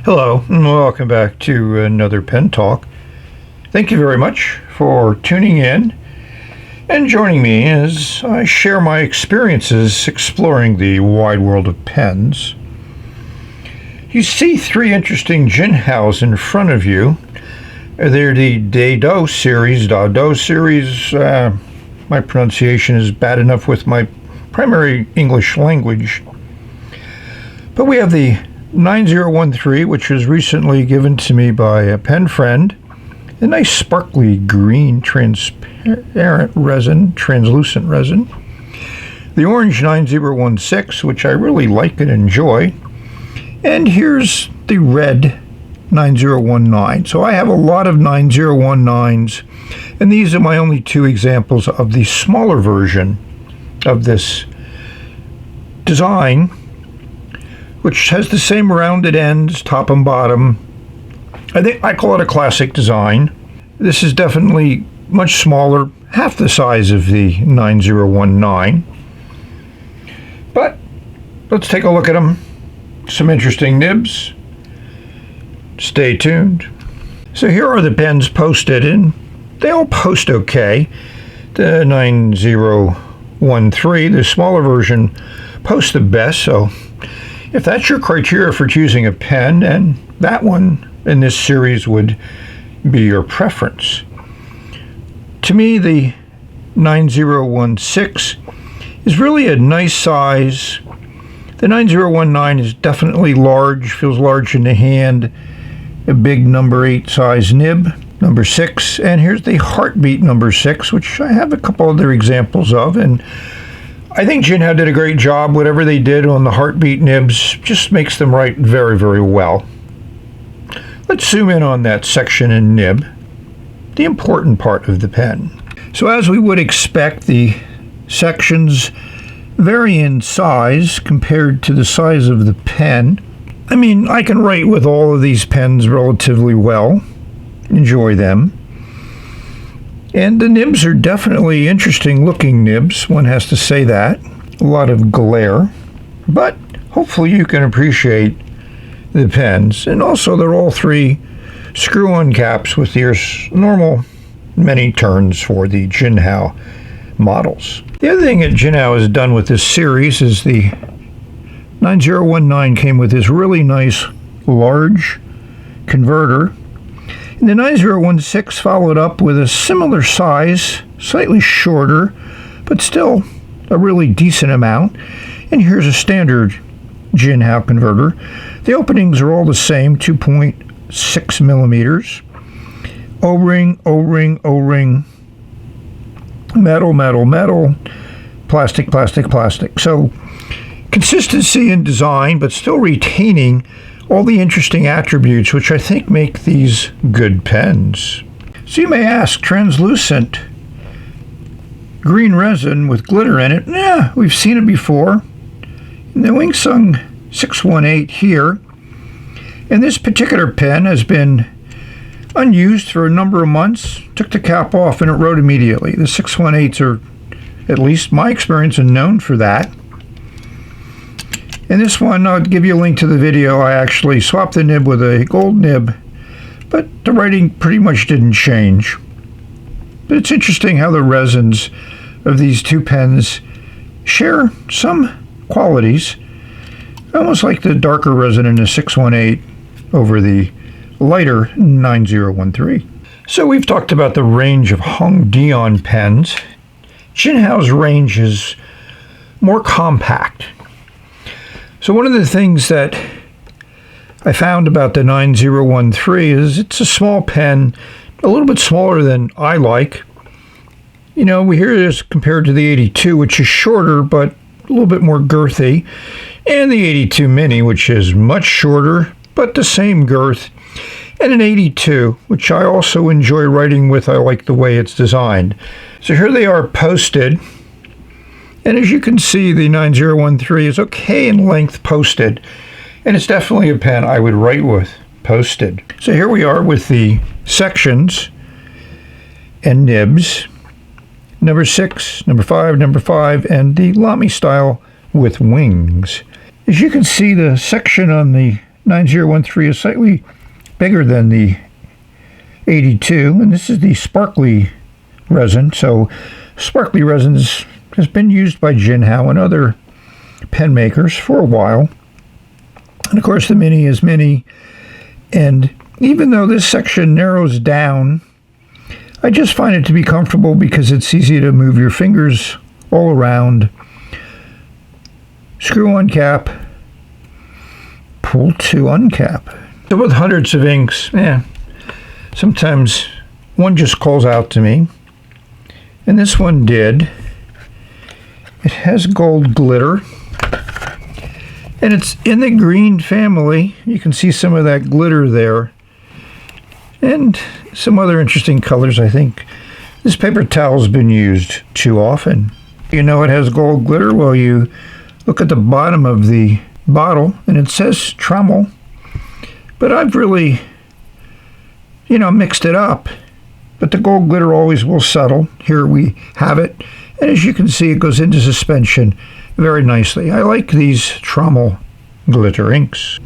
Hello, and welcome back to another Pen Talk. Thank you very much for tuning in and joining me as I share my experiences exploring the wide world of pens. You see three interesting Jinhaos in front of you. They're the Dadao series. My pronunciation is bad enough with my primary English language. But we have the 9013, which was recently given to me by a pen friend. A nice sparkly green translucent resin. The orange 9016, which I really like and enjoy. And here's the red 9019. So I have a lot of 9019s, and these are my only two examples of the smaller version of this design, which has the same rounded ends, top and bottom. I call it a classic design. This is definitely much smaller, half the size of the 9019. But let's take a look at them. Some interesting nibs. Stay tuned. So here are the pens posted, and they all post okay. The 9013, the smaller version, posts the best, so if that's your criteria for choosing a pen, then that one in this series would be your preference. To me, the 9016 is really a nice size. The 9019 is definitely large, feels large in the hand. A big number 8 size nib, number 6, and here's the Heartbeat number 6, which I have a couple other examples of, and I think Jinhao did a great job. Whatever they did on the Heartbeat nibs just makes them write very, very well. Let's zoom in on that section and nib, the important part of the pen. So as we would expect, the sections vary in size compared to the size of the pen. I mean, I can write with all of these pens relatively well, enjoy them. And the nibs are definitely interesting looking nibs, one has to say that. A lot of glare, but hopefully you can appreciate the pens. And also they're all three screw-on caps with your normal many turns for the Jinhao models. The other thing that Jinhao has done with this series is the 9019 came with this really nice large converter. And the 9016 followed up with a similar size, slightly shorter, but still a really decent amount. And here's a standard Jinhao converter. The openings are all the same, 2.6 millimeters. O-ring, O-ring, O-ring, metal, metal, metal, plastic, plastic, plastic. So consistency in design, but still retaining all the interesting attributes which I think make these good pens. So you may ask, translucent green resin with glitter in it? Yeah, we've seen it before. In the Wingsung 618 here. And this particular pen has been unused for a number of months. Took the cap off and it wrote immediately. The 618s are, at least my experience, are known for that. And this one, I'll give you a link to the video. I actually swapped the nib with a gold nib, but the writing pretty much didn't change. But it's interesting how the resins of these two pens share some qualities, almost like the darker resin in the 618 over the lighter 9013. So we've talked about the range of Hongdian pens. Jinhao's range is more compact. So one of the things that I found about the 9013 is it's a small pen, a little bit smaller than I like. You know, we hear this compared to the 82, which is shorter, but a little bit more girthy, and the 82 Mini, which is much shorter, but the same girth, and an 82, which I also enjoy writing with. I like the way it's designed. So here they are posted. And as you can see, the 9013 is okay in length posted, and it's definitely a pen I would write with posted. So here we are with the sections and nibs. Number 6, number 5, and the Lamy style with wings. As you can see, the section on the 9013 is slightly bigger than the 82, and this is the sparkly resin. So sparkly resins has been used by Jinhao and other pen makers for a while. And of course the mini is mini, and even though this section narrows down, I just find it to be comfortable because it's easy to move your fingers all around. Screw on cap, pull to uncap. So with hundreds of inks, sometimes one just calls out to me, and this one did. It has gold glitter, and it's in the green family. You can see some of that glitter there, and some other interesting colors. I think this paper towel's been used too often. You know it has gold glitter? Well, you look at the bottom of the bottle and it says Trammel, but I've really, mixed it up. But the gold glitter always will settle. Here we have it, and as you can see, it goes into suspension very nicely. I like these Trammel glitter inks.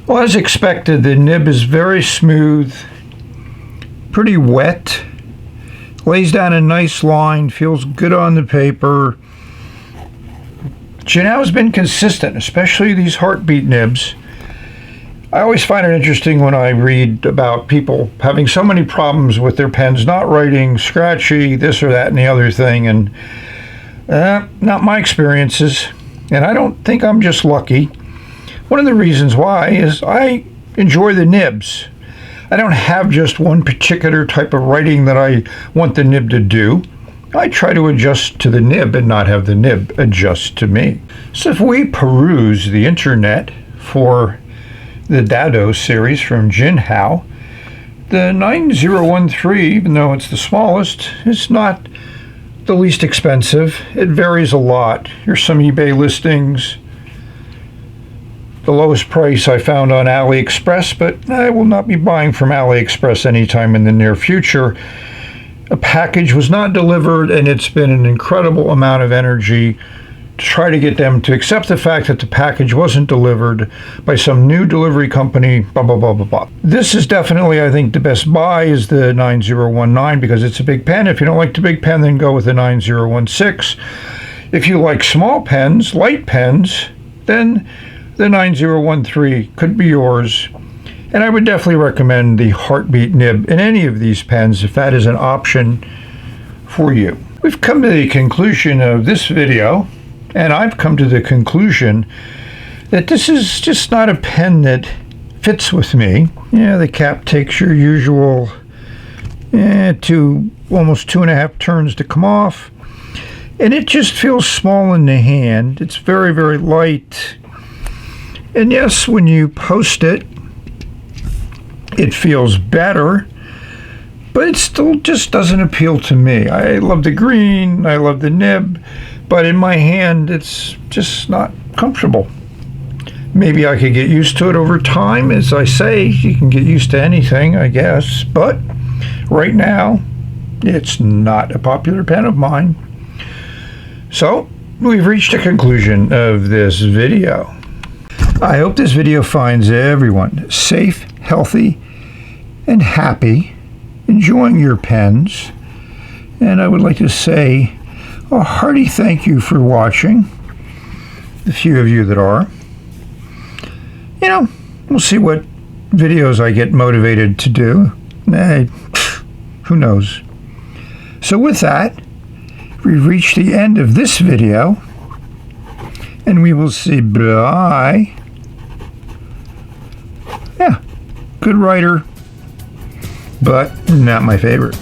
Well, as expected, the nib is very smooth, pretty wet, lays down a nice line, feels good on the paper. Jinhao's been consistent, especially these heartbeat nibs. I always find it interesting when I read about people having so many problems with their pens, not writing, scratchy, this or that and the other thing, and not my experiences, and I don't think I'm just lucky. One of the reasons why is I enjoy the nibs. I don't have just one particular type of writing that I want the nib to do. I try to adjust to the nib and not have the nib adjust to me. So if we peruse the internet for the Dadao series from Jinhao, the 9013, even though it's the smallest, is not the least expensive. It varies a lot. Here's some eBay listings. The lowest price I found on AliExpress, but I will not be buying from AliExpress anytime in the near future. A package was not delivered, and it's been an incredible amount of energy to try to get them to accept the fact that the package wasn't delivered by some new delivery company, blah, blah, blah, blah, blah. This is definitely, I think, the best buy is the 9019 because it's a big pen. If you don't like the big pen, then go with the 9016. If you like small pens, light pens, then the 9013 could be yours, and I would definitely recommend the heartbeat nib in any of these pens if that is an option for you. We've come to the conclusion of this video, and I've come to the conclusion that this is just not a pen that fits with me. The cap takes your usual almost 2.5 turns to come off, and it just feels small in the hand. It's very, very light. And yes, when you post it, it feels better, but it still just doesn't appeal to me. I love the green, I love the nib, but in my hand, it's just not comfortable. Maybe I could get used to it over time. As I say, you can get used to anything, I guess, but right now, it's not a popular pen of mine. So, we've reached a conclusion of this video. I hope this video finds everyone safe, healthy, and happy, enjoying your pens. And I would like to say a hearty thank you for watching, the few of you that are. We'll see what videos I get motivated to do. Who knows? So with that, we've reached the end of this video, and we will say bye. Good writer, but not my favorite.